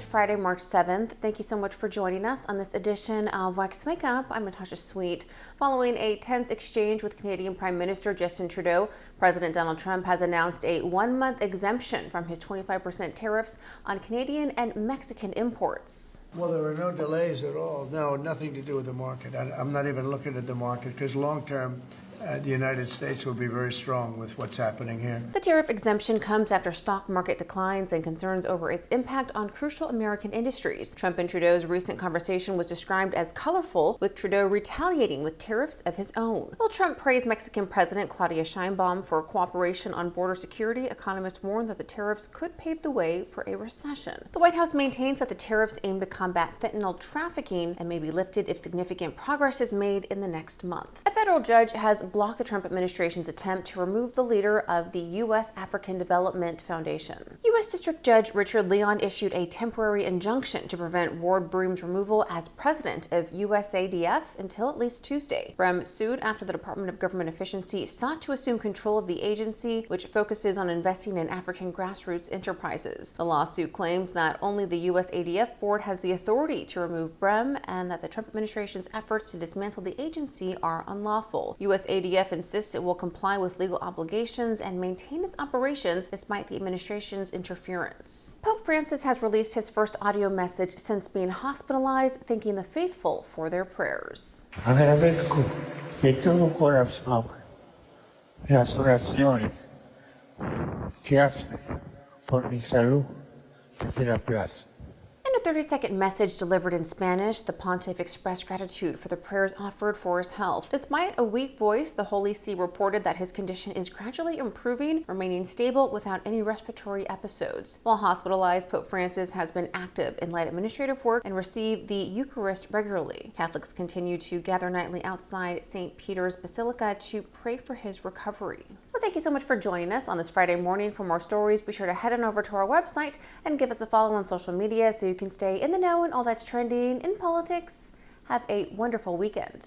Friday, March 7th. Thank you so much for joining us on this edition of WEX Wakeup. I'm Natasha Sweet. Following a tense exchange with Canadian Prime Minister Justin Trudeau, President Donald Trump has announced a one-month exemption from his 25% tariffs on Canadian and Mexican imports. Well, there are no delays at all. No, nothing to do with the market. I'm not even looking at the market because long-term, the United States will be very strong with what's happening here. The tariff exemption comes after stock market declines and concerns over its impact on crucial American industries. Trump and Trudeau's recent conversation was described as colorful, with Trudeau retaliating with tariffs of his own. While Trump praised Mexican President Claudia Sheinbaum for cooperation on border security, economists warned that the tariffs could pave the way for a recession. The White House maintains that the tariffs aim to combat fentanyl trafficking and may be lifted if significant progress is made in the next month. A federal judge has blocked the Trump administration's attempt to remove the leader of the U.S. African Development Foundation. U.S. District Judge Richard Leon issued a temporary injunction to prevent Ward Bream's removal as president of USADF until at least Tuesday. Bream sued after the Department of Government Efficiency sought to assume control of the agency, which focuses on investing in African grassroots enterprises. The lawsuit claims that only the USADF board has the authority to remove Bream and that the Trump administration's efforts to dismantle the agency are unlawful. USADF insists it will comply with legal obligations and maintain its operations despite the administration's interference. Pope Francis has released his first audio message since being hospitalized, thanking the faithful for their prayers. Agradezco de todo corazón las oraciones que hacen por mi salud desde la plaza. In a 30-second message delivered in Spanish, the pontiff expressed gratitude for the prayers offered for his health. Despite a weak voice, the Holy See reported that his condition is gradually improving, remaining stable without any respiratory episodes. While hospitalized, Pope Francis has been active in light administrative work and received the Eucharist regularly. Catholics continue to gather nightly outside St. Peter's Basilica to pray for his recovery. Well, thank you so much for joining us on this Friday morning. For more stories, be sure to head on over to our website and give us a follow on social media so you can stay in the know and all that's trending in politics. Have a wonderful weekend.